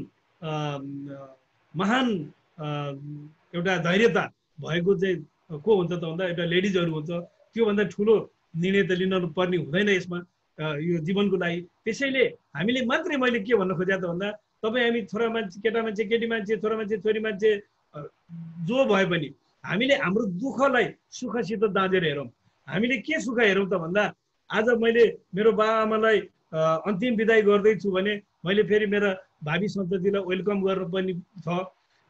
एउटा धैर्यता भएको चाहिँ को हुन्छ त भन्दा एउटा लेडिजहरू हुन्छ। त्योभन्दा ठुलो निर्णय त लिनु पर्ने हुँदैन यसमा यो जीवनको लागि। त्यसैले हामीले मात्रै मैले के भन्न खोजेँ त भन्दा तपाईँ हामी छोरा मान्छे, केटा मान्छे, केटी मान्छे, छोरा मान्छे, छोरी मान्छे जो भए पनि हामीले हाम्रो दुःखलाई सुखसित दाँजेर हेरौँ। हामीले के सुख हेरौँ त भन्दा आज मैले मेरो बाआमालाई अन्तिम बिदाई गर्दैछु भने मैले फेरि मेरो भावी सन्ततिलाई वेलकम गर्नु पनि छ।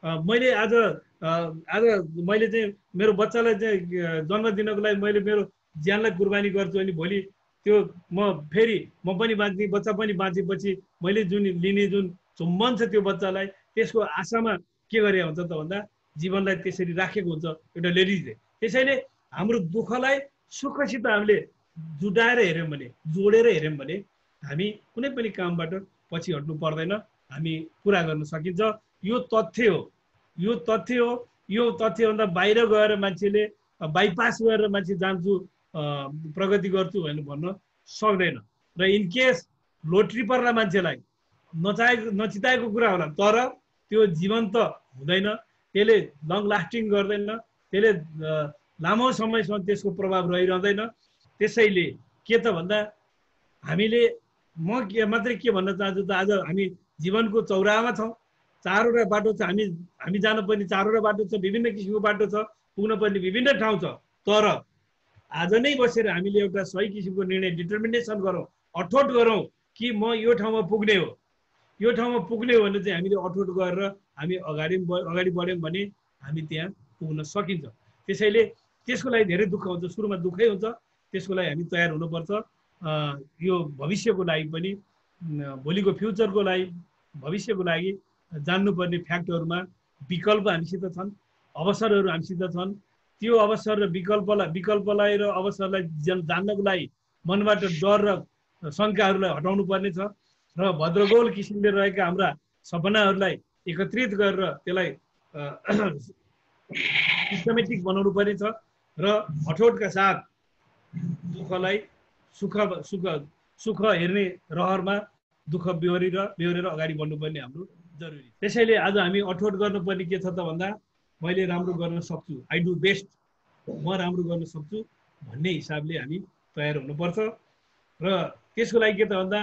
मैले आज मैले चाहिँ मेरो बच्चालाई चाहिँ जन्म दिनको लागि मैले मेरो ज्यानलाई कुर्बानी गर्छु अनि भोलि त्यो म पनि बाँच्ने, बच्चा पनि बाँचेपछि मैले जुन लिने जुन चुम्बन छ त्यो बच्चालाई त्यसको आशामा के गरे हुन्छ त भन्दा जीवनलाई त्यसरी राखेको हुन्छ एउटा लेडिजले। त्यसैले हाम्रो दुःखलाई सुखसित हामीले जुटाएर हेऱ्यौँ भने, जोडेर हेऱ्यौँ भने हामी कुनै पनि कामबाट पछि हट्नु पर्दैन, हामी पुरा गर्न सकिन्छ। यो तथ्य हो। यो तथ्यभन्दा बाहिर गएर मान्छेले बाइपास गरेर मान्छे जान्छु प्रगति गर्छु भनेर भन्न सक्दैन। र इनकेस लोट्री पर्ला मान्छेलाई नचिताएको कुरा होला, तर त्यो जीवन त हुँदैन, त्यसले लङ लास्टिङ गर्दैन, त्यसले लामो समयसम्म त्यसको प्रभाव रहिरहँदैन। त्यसैले के त भन्दा हामीले म मात्रै के भन्न चाहन्छु त आज हामी जीवनको चौराहामा छौँ। चारवटा बाटो छ, हामी जानुपर्ने चारवटा बाटो छ, विभिन्न किसिमको बाटो छ, पुग्न पर्ने विभिन्न ठाउँ छ। तर आज नै बसेर हामीले एउटा सही किसिमको निर्णय डिटर्मिनेसन गरौँ, अठोट गरौँ कि म यो ठाउँमा पुग्ने हो। यो ठाउँमा पुग्ने हो भने चाहिँ हामीले अठोट गरेर हामी अगाडि बढ्यौँ भने हामी त्यहाँ पुग्न सकिन्छ। त्यसैले त्यसको लागि धेरै दुःख हुन्छ, सुरुमा दुःखै हुन्छ, त्यसको लागि हामी तयार हुनुपर्छ। यो भविष्यको लागि पनि, भोलिको फ्युचरको लागि, भविष्यको लागि जान्नुपर्ने फ्याक्टहरूमा विकल्प हामीसित छन्, अवसरहरू हामीसित छन्। त्यो अवसर र विकल्पलाई र अवसरलाई जान्नको लागि मनबाट डर र शङ्काहरूलाई हटाउनु पर्ने छ र भद्रगोल किसिमले रहेका हाम्रा सपनाहरूलाई एकत्रित गरेर त्यसलाई सिस्टमेटिक बनाउनु पर्ने छ र अठोटका साथ दुःखलाई सुख हेर्ने रहरमा दुःख बिहोरेर अगाडि बढ्नुपर्ने हाम्रो जरुरी। त्यसैले आज हामी अठोट गर्नुपर्ने के छ त भन्दा मैले राम्रो गर्न सक्छु, आई डु बेस्ट, म राम्रो गर्न सक्छु भन्ने हिसाबले हामी तयार हुनुपर्छ। र त्यसको लागि के त भन्दा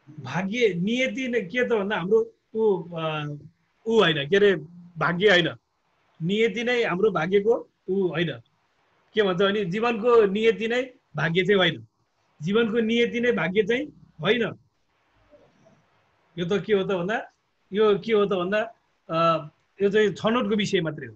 भाग्य नियति नै के त भन्दा हाम्रो ऊ होइन, के अरे भाग्य होइन, नियति नै हाम्रो भाग्यको ऊ होइन। के भन्छ भने जीवनको नियति नै भाग्य चाहिँ होइन, जीवनको नियति नै भाग्य चाहिँ होइन। यो त के हो त भन्दा यो चाहिँ छनौटको विषय मात्रै हो।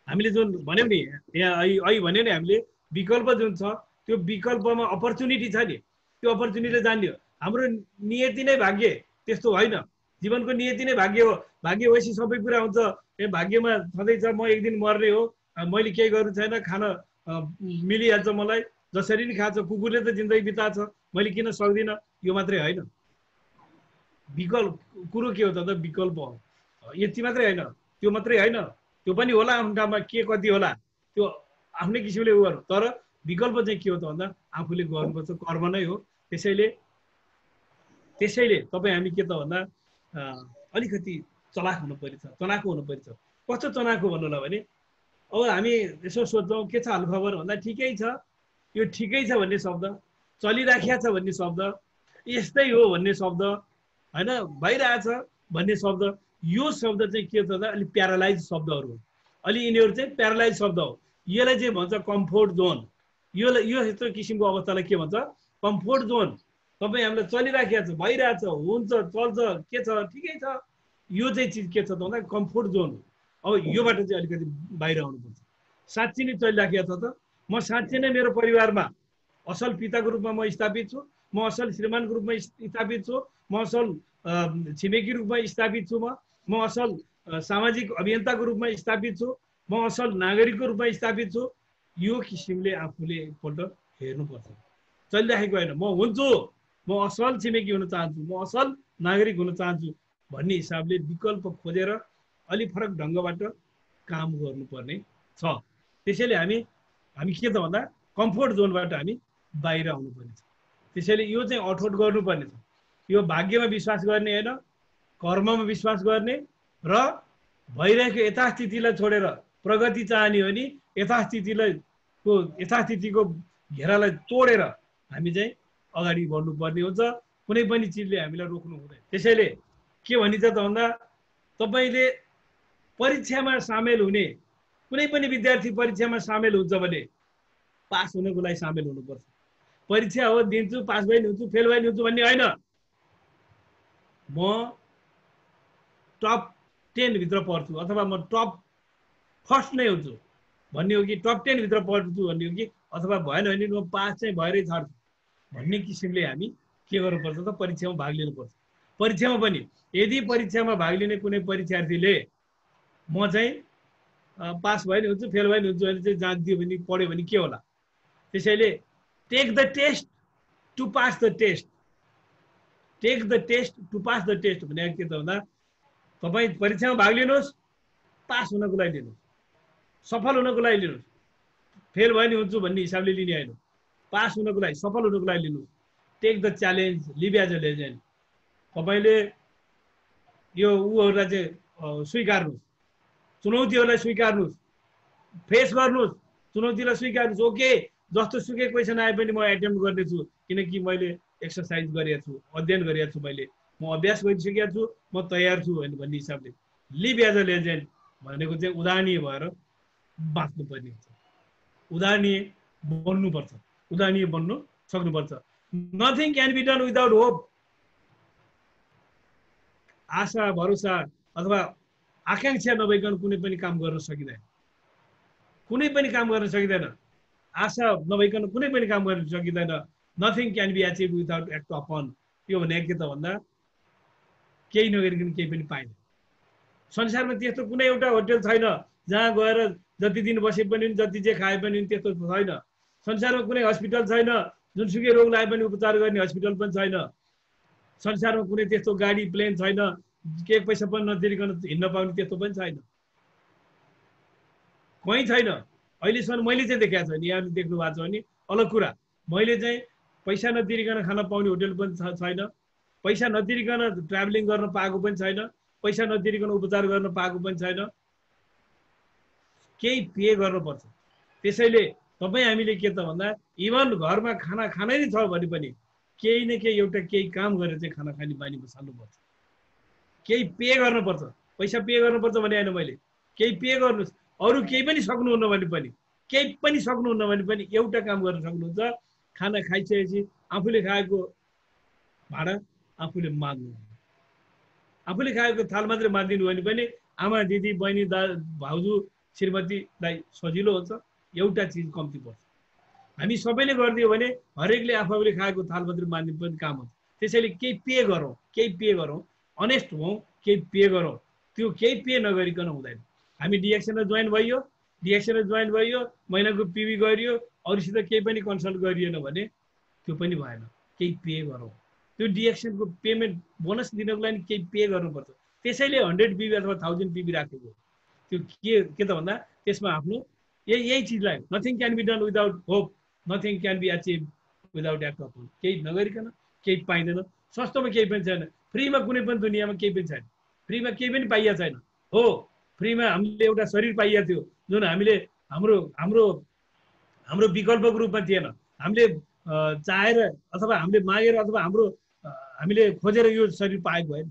हामीले जुन भन्यौँ नि यहाँ भन्यो नि, हामीले विकल्प जुन छ त्यो विकल्पमा अपर्च्युनिटी छ नि, त्यो अपर्च्युनिटीले जान्यो। हाम्रो नियति नै भाग्य त्यस्तो होइन, जीवनको नियति नै भाग्य हो। भाग्य भएपछि सबै कुरा हुन्छ। भाग्यमा छँदैछ म एक दिन मर्ने हो, मैले केही गर्नु छैन, खान मिलिहाल्छ मलाई, जसरी नि खान्छ, कुकुरले त जिन्दगी बिताएको छ, मैले किन सक्दिनँ, यो मात्रै होइन। विकल्प कुरो के हो त विकल्प हो। यति मात्रै होइन, त्यो मात्रै होइन, त्यो पनि होला आफ्नो ठाउँमा, के कति होला त्यो आफ्नै किसिमले उ गर्नु। तर विकल्प चाहिँ के हो त भन्दा आफूले गर्नुपर्छ, कर्म नै हो। त्यसैले तपाईँ हामी के त भन्दा अलिकति चलाक हुनु पर्छ, चनाखो हुनु पर्छ। कस्तो चनाखो भन्नुलाई भने अब हामी यसो सोध्छौँ के छ हालखबर भन्दा ठिकै छ, यो ठिकै छ भन्ने शब्द, चलिराखेको छ भन्ने शब्द, यस्तै हो भन्ने शब्द होइन, भइरहेछ भन्ने शब्द, यो शब्द चाहिँ के छ त अलिक प्यारालाइज शब्दहरू हो। अलि यिनीहरू चाहिँ प्यारालाइज शब्द हो। यसलाई चाहिँ भन्छ कम्फोर्ट जोन। यो यस्तो किसिमको अवस्थालाई के भन्छ? Comfort John. तपाईँ हामीलाई चलिराखेको छ, भइरहेछ, हुन्छ, चल्छ, के छ, ठिकै छ, यो चाहिँ चिज के छ त भन्दा कम्फोर्ट जोन हो। अब योबाट चाहिँ अलिकति बाहिर आउनुपर्छ। साँच्ची नै चलिराखेको छ त, म साँच्ची नै मेरो परिवारमा असल पिताको रूपमा म स्थापित छु, म असल श्रीमानको रूपमा स्थापित छु, म असल छिमेकी रूपमा स्थापित छु, म असल सामाजिक अभियन्ताको रूपमा स्थापित छु, म असल नागरिकको रूपमा स्थापित छु। यो किसिमले आफूले एकपल्ट हेर्नुपर्छ। चलिराखेको होइन, म हुन्छु, म असल छिमेकी हुन चाहन्छु, म असल नागरिक हुन चाहन्छु भन्ने हिसाबले विकल्प खोजेर अलि फरक ढङ्गबाट काम गर्नुपर्ने छ। त्यसैले हामी के त भन्दा कम्फोर्ट जोनबाट हामी बाहिर आउनुपर्ने छ। त्यसैले यो चाहिँ अठोट गर्नुपर्ने छ। यो भाग्यमा विश्वास गर्ने होइन, कर्ममा विश्वास गर्ने र भइरहेको यथास्थितिलाई छोडेर प्रगति चाहने हो भने यथास्थितिको घेरालाई तोडेर हामी चाहिँ अगाडि बढ्नुपर्ने हुन्छ। कुनै पनि चिजले हामीलाई रोक्नु हुँदैन। त्यसैले के भनिन्छ त भन्दा तपाईँले परीक्षामा सामेल हुने, कुनै पनि विद्यार्थी परीक्षामा सामेल हुन्छ भने पास हुनको लागि सामेल हुनुपर्छ। परीक्षा हो, दिन्छु, पास भइ नै हुन्छु, फेल भइ नै हुन्छु भन्ने होइन। म टप 10 भित्र पढ्छु अथवा म टप फर्स्ट नै हुन्छु भन्ने हो कि टप 10 भित्र पढ्छु भन्ने हो कि अथवा भएन भने म पास चाहिँ भएरै छाड्छु भन्ने किसिमले हामी के गर्नुपर्छ त परीक्षामा भाग लिनुपर्छ। परीक्षामा पनि यदि परीक्षामा भाग लिने कुनै परीक्षार्थीले म चाहिँ पास भए नि हुन्छु, फेल भए नि हुन्छु भने चाहिँ जाँदियो भने पढ्यो भने के होला? त्यसैले take the test to pass the test, take the test to pass the test भनेको के त भन्दा तपाईँ परीक्षामा भाग लिनुहोस्, पास हुनको लागि लिनुहोस्, सफल हुनको लागि लिनुहोस्। फेल भयो नि हुन्छु भन्ने हिसाबले लिने होइन, पास हुनको लागि, सफल हुनको लागि लिनुहोस्। Take the challenge, live as a legend. तपाईँले यो उहरूलाई चाहिँ स्वीकार्नुहोस्, चुनौतीहरूलाई स्वीकार्नुहोस्, फेस गर्नुहोस्, चुनौतीलाई स्वीकार्नुहोस्। ओके, जस्तो सुकै क्वेसन आए पनि म एटेम्प्ट गर्नेछु, किनकि मैले एक्सर्साइज गरेको छु, अध्ययन गरेको छु, म अभ्यास गरिसकेको छु, म तयार छु भन्ने हिसाबले लिभ एज अ लेजेन्ड भनेको चाहिँ उदाहरणीय भएर बाँच्नुपर्ने हुन्छ। उदाहरणीय बन्नुपर्छ, उदाहरणीय बन्नु सक्नुपर्छ। Nothing can be done without hope. आशा भरोसा अथवा आकांक्षा नभइकन कुनै पनि काम गर्न सकिँदैन, कुनै पनि काम गर्न सकिँदैन। आशा नभइकन कुनै पनि काम गर्न सकिँदैन। Nothing can be achieve without act upon. यो भनेको के त भन्दा केही नगरिकन केही पनि पाइँदैन। संसारमा त्यस्तो कुनै एउटा होटल छैन जहाँ गएर जति दिन बसे पनि जति जे खाए पनि त्यस्तो छैन। संसारमा कुनै हस्पिटल छैन, जुनसुकै रोग लाए पनि उपचार गर्ने हस्पिटल पनि छैन। संसारमा कुनै त्यस्तो गाडी प्लेन छैन, केही पैसा पनि नतिरिकन हिँड्न पाउने त्यस्तो पनि छैन, कहीँ छैन। अहिलेसम्म मैले चाहिँ देखाएको छैन, यहाँले देख्नु भएको छ भने अलग कुरा। मैले चाहिँ पैसा नतिरिकन खान पाउने होटल पनि छैन, पैसा नतिरिकन ट्राभलिङ गर्न पाएको पनि छैन, पैसा नतिरिकन उपचार गर्न पाएको पनि छैन। केही पे गर्नुपर्छ। त्यसैले तपाईँ हामीले के त भन्दा इभन घरमा खाना खानै छ भने पनि केही न केही एउटा केही काम गरेर चाहिँ खाना खाने बानी बसाल्नुपर्छ। केही पे गर्नुपर्छ, पैसा पे गर्नुपर्छ भने होइन, मैले केही पे गर्नुहोस्। अरू केही पनि सक्नुहुन्न भने पनि, केही पनि सक्नुहुन्न भने पनि एउटा काम गर्न सक्नुहुन्छ। खाना खाइसकेपछि आफूले खाएको भाडा आफूले माग्नु, आफूले खाएको थाल मात्रै मागिदिनु भने पनि आमा दिदी बहिनी भाउजू श्रीमतीलाई सजिलो हुन्छ, एउटा चिज कम्ती पर्छ। हामी सबैले गरिदियो भने हरेकले आफूले खाएको थाल मात्रै माग्ने पनि काम हुन्छ। त्यसैले केही पे गरौँ, केही पे गरौँ, अनेस्ट हौँ, केही पे गरौँ। त्यो केही पे नगरिकन हुँदैन। हामी डिएक्सनमा जोइन भइयो, महिनाको पिबी गरियो, अरूसित केही पनि कन्सल्ट गरिएन भने त्यो पनि भएन। केही पे गरौँ, त्यो डिएक्सनको पेमेन्ट बोनस दिनको लागि केही पे गर्नुपर्छ। त्यसैले 100 PB अथवा 1000 PB राखेको। त्यो के त भन्दा त्यसमा आफ्नो यही चिजलाई nothing can be done without hope, nothing can be achieve without act of hope. केही नगरिकन केही पाइँदैन, सस्तोमा केही पनि छैन, फ्रीमा कुनै पनि दुनियाँमा केही पनि छैन, फ्रीमा केही पनि पाइया छैन। हो, फ्रीमा हामीले एउटा शरीर पाइया थियो जुन हामीले हाम्रो हाम्रो हाम्रो विकल्पको रूपमा थिएन, हामीले चाहेर अथवा हामीले मागेर अथवा हामीले खोजेर यो शरीर पाएको होइन।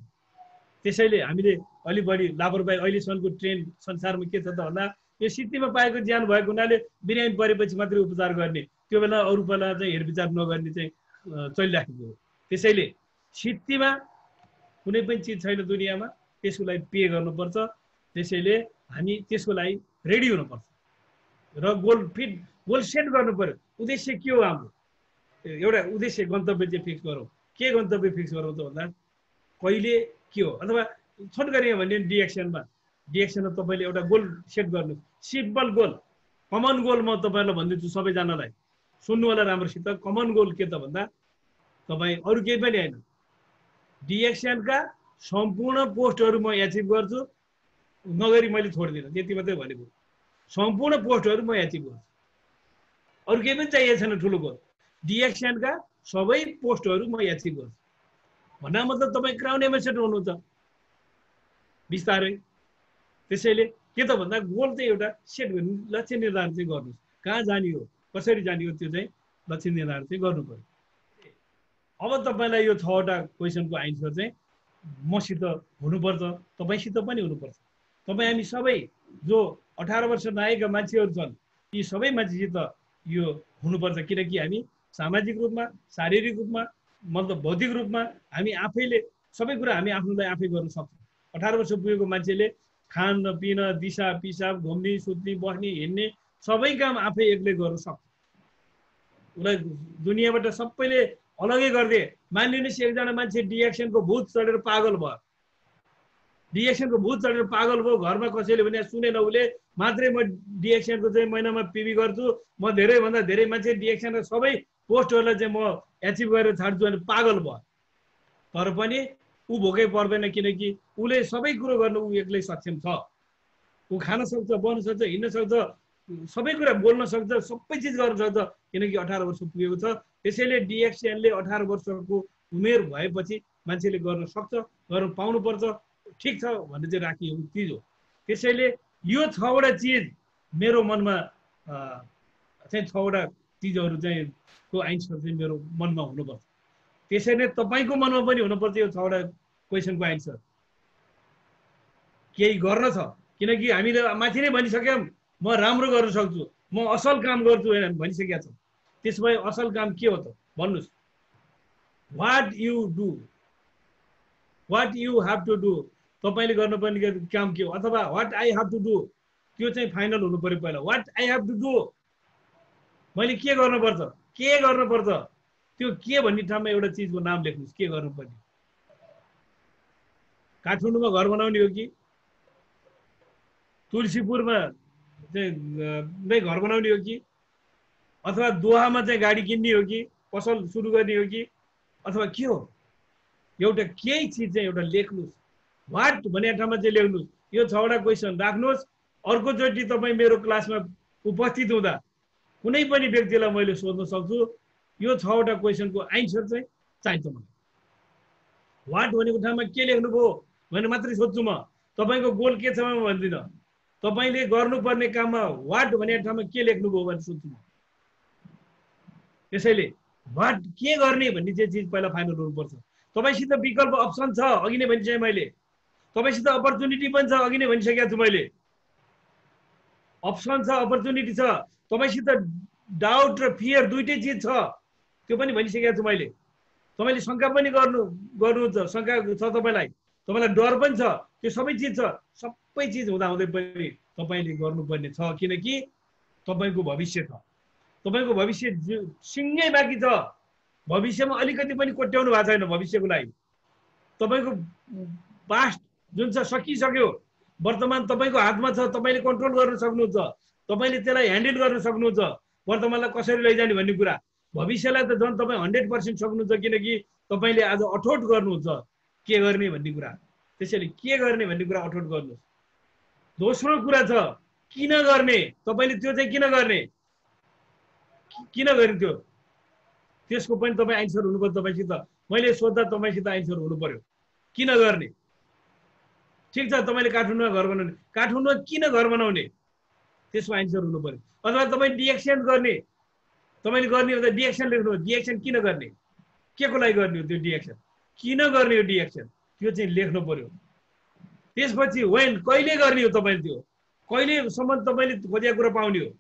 त्यसैले हामीले अलि बढी लापरवाही अहिलेसम्मको ट्रेन्ड संसारमा के छ त भन्दा यो सित्तीमा पाएको ज्यान भएको हुनाले बिरामी परेपछि मात्रै उपचार गर्ने, त्यो बेला अरू बेला चाहिँ हेरविचार नगर्ने चाहिँ चलिराखेको हो। त्यसैले सित्तीमा कुनै पनि चिज छैन दुनियाँमा, त्यसको लागि पे गर्नुपर्छ। त्यसैले हामी त्यसको लागि रेडी हुनुपर्छ र गोल सेट गर्नु पर्यो। उद्देश्य के हो हाम्रो? एउटा उद्देश्य गन्तव्य चाहिँ फिक्स गरौँ। के गन्तव्य फिक्स गरौँ त भन्दा कहिले के हो, अथवा छोट गरियो भने डिएक्सनमा तपाईँले एउटा गोल सेट गर्नु, सिम्पल गोल, कमन गोल। म तपाईँलाई भनिदिन्छु सबैजनालाई सुन्नु होला राम्रोसित। कमन गोल के त भन्दा तपाईँ अरू केही पनि होइन, डिएक्सनका सम्पूर्ण पोस्टहरू म एचिभ गर्छु, नगरी मैले छोड्दिनँ, त्यति मात्रै भनेको। सम्पूर्ण पोस्टहरू म एचिभ गर्छु, अरू केही पनि चाहिएको छैन ठुलो गोल। डिएक्सनका सबै पोस्टहरू म एचिभ गर्छु भन्दा मतलब तपाईँ क्राउन एम्बेसडर हुनुहुन्छ बिस्तारै। त्यसैले के त भन्दा गोल चाहिँ एउटा सेट गर्नु, लक्ष्य निर्धारण चाहिँ गर्नुहोस्। कहाँ जाने हो, कसरी जाने हो, त्यो चाहिँ लक्ष्य निर्धारण चाहिँ गर्नु पर्यो। अब तपाईँलाई यो 6वटा क्वेसनको आन्सर चाहिँ मसित हुनुपर्छ, तपाईँसित पनि हुनुपर्छ। तपाईँ हामी सबै जो 18 वर्ष नआएका मान्छेहरू छन्, यी सबै मान्छेसित यो हुनुपर्छ। किनकि हामी सामाजिक रूपमा, शारीरिक रूपमा, मतलब भौतिक रूपमा हामी आफैले सबै कुरा हामी आफ्नोलाई आफै गर्न सक्छौँ। 18 वर्ष पुगेको मान्छेले खान पिन, दिशा पिसाब, घुम्ने सुत्ने बस्ने हिँड्ने सबै काम आफै एक्लै गर्न सक्छ। उसलाई दुनियाँबाट सबैले अलगै गरिदिए। मानिलिनुहोस् एकजना मान्छे डिएक्सनको भूत चढेर पागल भयो, डिएक्सनको भूत चढेर पागल भयो, घरमा कसैले भने सुनेन, उसले मात्रै म डिएक्सनको चाहिँ महिनामा पिबी गर्छु, म धेरैभन्दा धेरै मान्छे डिएक्सनका सबै पोस्टहरूलाई चाहिँ म एचिभ गरेर छाड्छु भने पागल भयो। तर पनि ऊ भोकै पर्दैन, किनकि उसले सबै कुरो गर्न ऊ एक्लै सक्षम छ। ऊ खान सक्छ, बस्न सक्छ, हिँड्न सक्छ, सबै कुरा बोल्न सक्छ, सबै चिज गर्न सक्छ, किनकि 18 वर्ष पुगेको छ। त्यसैले डिएक्सनले 18 वर्षको उमेर भएपछि मान्छेले गर्न सक्छ, गर्न पाउनुपर्छ, ठिक छ भन्ने चाहिँ राखिएको चिज हो। त्यसैले यो 6वटा चिज मेरो मनमा चाहिँ 6वटा चिजहरू चाहिँ को आन्सर चाहिँ मेरो मनमा हुनुपर्छ। त्यसैले तपाईँको मनमा पनि हुनुपर्छ यो 6वटा क्वेसनको आन्सर। केही गर्न छ, किनकि हामीले माथि नै भनिसक्यौँ म राम्रो गर्न सक्छु, म असल काम गर्छु भनिसकेका छौँ। त्यसो भए असल काम के हो त भन्नुहोस्? What you do, what you have to do, तपाईँले गर्नुपर्ने काम के हो, अथवा what I have to do, त्यो चाहिँ फाइनल हुनु पर्यो पहिला। What I have to do, मैले के गर्नुपर्छ, के गर्नुपर्छ, त्यो के भन्ने ठाउँमा एउटा चिजको नाम लेख्नुहोस्। के गर्नुपर्ने? काठमाडौँमा घर बनाउने हो कि तुलसीपुरमा चाहिँ नै घर बनाउने हो कि, अथवा दोहामा चाहिँ गाडी किन्ने हो कि, पसल सुरु गर्ने हो कि, अथवा के हो? एउटा केही चिज चाहिँ एउटा लेख्नुहोस्। वाट भन्ने ठाउँमा चाहिँ लेख्नुहोस्। यो 6वटा क्वेसन राख्नुहोस्। अर्कोचोटि तपाईँ मेरो क्लासमा उपस्थित हुँदा कुनै पनि व्यक्तिलाई मैले सोध्न सक्छु, यो 6वटा क्वेसनको आन्सर चाहिँ चाहिन्छ मलाई। वाट भनेको ठाउँमा के लेख्नुभयो भने मात्रै सोध्छु म। तपाईँको गोल के छ म भन्दिनँ, तपाईँले गर्नुपर्ने काममा वाट भन्ने ठाउँमा के लेख्नुभयो भने सोध्छु म। त्यसैले वाट के गर्ने भन्ने चाहिँ चिज पहिला फाइनल हुनुपर्छ। तपाईँसित विकल्प अप्सन छ, अघि नै भनिसकेँ मैले। तपाईँसित अपर्च्युनिटी पनि छ, अघि नै भनिसकेको छु मैले। अप्सन छ, अपर्च्युनिटी छ। तपाईँसित डाउट र फियर दुइटै चिज छ, त्यो पनि भनिसकेको छु मैले। तपाईँले शङ्का पनि गर्नुहुन्छ, शङ्का छ तपाईँलाई डर पनि छ, त्यो सबै चिज छ। सबै चिज हुँदाहुँदै पनि तपाईँले गर्नुपर्ने छ, किनकि तपाईँको भविष्य छ। तपाईँको भविष्य सिङ्गै बाँकी छ। भविष्यमा अलिकति पनि कोट्याउनु भएको छैन भविष्यको लागि। तपाईँको पास्ट जुन छ सकिसक्यो, वर्तमान तपाईँको हातमा छ, तपाईँले कन्ट्रोल गर्न सक्नुहुन्छ, तपाईँले त्यसलाई ह्यान्डल गर्न सक्नुहुन्छ। वर्तमानलाई कसरी लैजाने भन्ने कुरा, भविष्यलाई त झन् तपाईँ 100% सक्नुहुन्छ, किनकि तपाईँले आज अठोट गर्नुहुन्छ के गर्ने भन्ने कुरा। त्यसैले के गर्ने भन्ने कुरा अठोट गर्नुहोस्। दोस्रो कुरा छ किन गर्ने, तपाईँले त्यो चाहिँ किन गर्ने, किन गर्ने त्यो, त्यसको पनि तपाईँ एन्सर हुनुपर्छ तपाईँसित। मैले सोद्धा तपाईँसित एन्सर हुनु पर्यो किन गर्ने। ठिक छ, तपाईँले काठमाडौँमा घर बनाउने, काठमाडौँमा किन घर बनाउने त्यसको एन्सर हुनु पर्यो। अथवा तपाईँ डिएक्सन गर्ने, तपाईँले गर्ने हो त डिएक्सन लेख्नुहोस्, डिएक्सन किन गर्ने, के को लागि गर्ने हो त्यो डिएक्सन, किन गर्ने हो डिएक्सन, त्यो चाहिँ लेख्नु पर्यो। त्यसपछि वेन, कहिले गर्ने हो तपाईँले, त्यो कहिलेसम्म तपाईँले खोजेको कुरा पाउने हो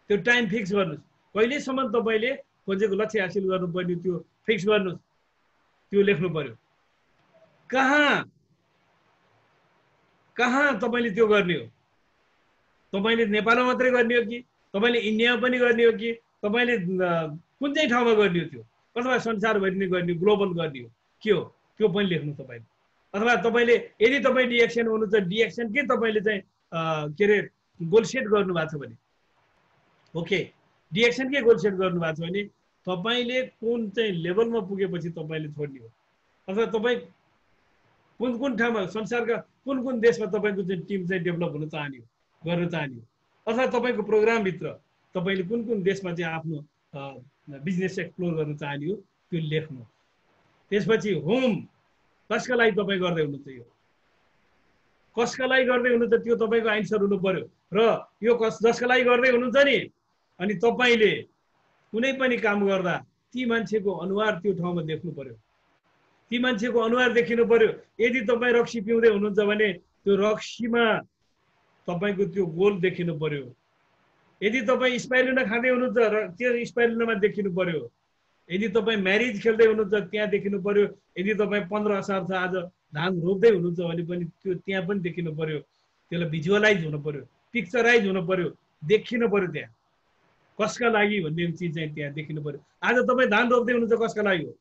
त्यो टाइम फिक्स गर्नुहोस्। कहिलेसम्म तपाईँले खोजेको लक्ष्य हासिल गर्नुपर्ने त्यो फिक्स गर्नुहोस्, त्यो लेख्नु पर्यो। कहाँ तपाईँले त्यो गर्ने हो, तपाईँले नेपालमा मात्रै गर्ने हो कि तपाईँले इन्डियामा पनि गर्ने हो कि तपाईँले कुन चाहिँ ठाउँमा गर्ने हो त्यो, अथवा संसारभरि नै गर्ने, ग्लोबल गर्ने हो, के हो त्यो पनि लेख्नु तपाईँले। अथवा तपाईँले यदि तपाईँ डिएक्सन हुनुहुन्छ, डिएक्सनकै तपाईँले चाहिँ के अरे गोल सेट गर्नुभएको छ भने, ओके डिएक्सनकै गोल सेट गर्नुभएको छ भने तपाईँले कुन चाहिँ लेभलमा पुगेपछि तपाईँले छोड्ने हो, अथवा तपाईँ कुन ठाउँमा संसारका कुन देशमा तपाईँको चाहिँ टिम चाहिँ डेभलप हुन चाहने हो, गर्न चाहने हो, अथवा तपाईँको प्रोग्रामभित्र तपाईँले कुन देशमा चाहिँ आफ्नो बिजनेस एक्सप्लोर गर्न चाहने हो त्यो लेख्नु। त्यसपछि होम, कसका लागि तपाईँ गर्दै हुनुहुन्छ, यो कसका लागि गर्दै हुनुहुन्छ त्यो तपाईँको एन्सर हुनु पर्यो। र यो जसका लागि गर्दै हुनुहुन्छ नि, अनि तपाईँले कुनै पनि काम गर्दा ती मान्छेको अनुहार त्यो ठाउँमा देख्नु पर्यो, ती मान्छेको अनुहार देखिनु पर्यो। यदि तपाईँ रक्सी पिउँदै हुनुहुन्छ भने त्यो रक्सीमा तपाईँको त्यो गोल देखिनु पर्यो। यदि तपाईँ स्पाइरुलिना खाँदै हुनुहुन्छ र त्यो स्पाइरुलिनामा देखिनु पर्यो। यदि तपाईँ म्यारिज खेल्दै हुनुहुन्छ त्यहाँ देखिनु पर्यो। यदि तपाईँ 15 असार छ आज धान रोप्दै हुनुहुन्छ भने पनि त्यो त्यहाँ पनि देखिनु पर्यो। त्यसलाई भिजुअलाइज हुनु पर्यो, पिक्चराइज हुनु पर्यो, देखिनु पर्यो। त्यहाँ कसका लागि भन्ने चिज चाहिँ त्यहाँ देखिनु पर्यो। आज तपाईँ धान रोप्दै हुनुहुन्छ कसका लागि हो,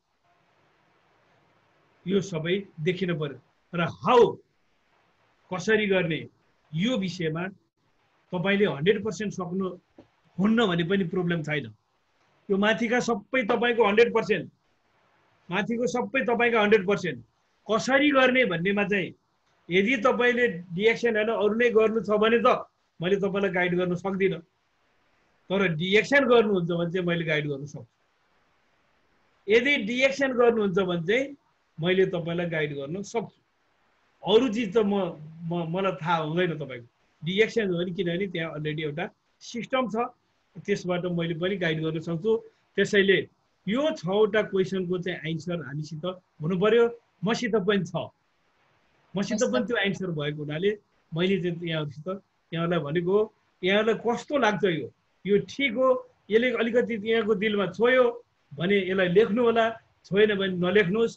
यो सबै देखिनु पर्यो। र हाउ, कसरी गर्ने, यो विषयमा तपाईँले 100% सक्नु हुन्न भने पनि प्रब्लम छैन। यो माथिका सबै तपाईँको 100%, माथिको सबै तपाईँको 100%। कसरी गर्ने भन्नेमा चाहिँ यदि तपाईँले डिएक्सन होइन अरू नै गर्नु छ भने त मैले तपाईँलाई गाइड गर्न सक्दिनँ, तर डिएक्सन गर्नुहुन्छ भने चाहिँ मैले गाइड गर्न सक्छु। यदि डिएक्सन गर्नुहुन्छ भने चाहिँ मैले तपाईँलाई गाइड गर्न सक्छु। अरू चिज त मलाई थाहा हुँदैन तपाईँको। डिएक्सन हो भने किनभने त्यहाँ अलरेडी एउटा सिस्टम छ, त्यसबाट मैले पनि गाइड गर्न सक्छु। त्यसैले यो 6वटा क्वेसनको चाहिँ एन्सर हामीसित हुनु पर्यो। मसित पनि छ, मसित पनि त्यो एन्सर भएको हुनाले मैले चाहिँ यहाँहरूलाई भनेको यहाँहरूलाई कस्तो लाग्छ, यो ठिक हो, यसले अलिकति यहाँको दिलमा छोयो भने यसलाई लेख्नु होला, छोएन भने नलेख्नुहोस्,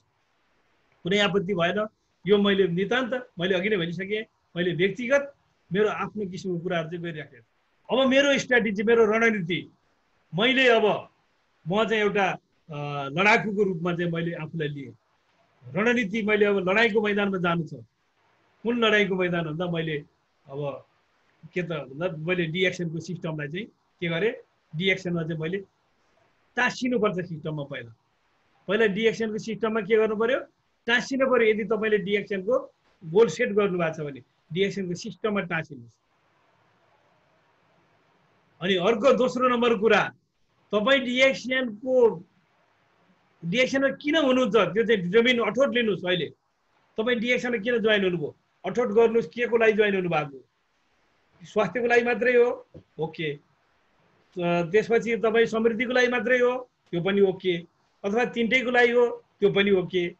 कुनै आपत्ति भएन। यो मैले नितान्त मैले अघि नै भनिसकेँ, मैले व्यक्तिगत मेरो आफ्नो किसिमको कुराहरू चाहिँ गरिराखेको छु। अब मेरो स्ट्राटेजी, मेरो रणनीति, मैले अब म चाहिँ एउटा लडाकुको रूपमा चाहिँ मैले आफूलाई लिएँ। रणनीति मैले अब लडाइँको मैदानमा जानु छ। कुन लडाइँको मैदान भन्दा मैले अब के त भन्दा मैले डिएक्सनको सिस्टमलाई चाहिँ के गरेँ, डिएक्सनमा चाहिँ मैले टाँसिनुपर्छ सिस्टममा। पहिला डिएक्सनको सिस्टममा के गर्नु पर्यो, टाँसिनु पर्यो। यदि तपाईँले डिएक्सनको गोल सेट गर्नुभएको छ भने डिएक्सनको सिस्टममा टाँसिनुहोस्। अनि अर्को दोस्रो नम्बर कुरा, तपाईँ डिएक्सनमा किन हुनुहुन्छ त्यो चाहिँ जमिन अठोट लिनुहोस्। अहिले तपाईँ डिएक्सनमा किन जोइन हुनुभयो, अठोट गर्नुहोस्। के को लागि जोइन हुनुभएको, स्वास्थ्यको लागि मात्रै हो, ओके। त्यसपछि तपाईँ समृद्धिको लागि मात्रै हो, त्यो पनि ओके। अथवा 3टैको लागि हो, त्यो पनि ओके।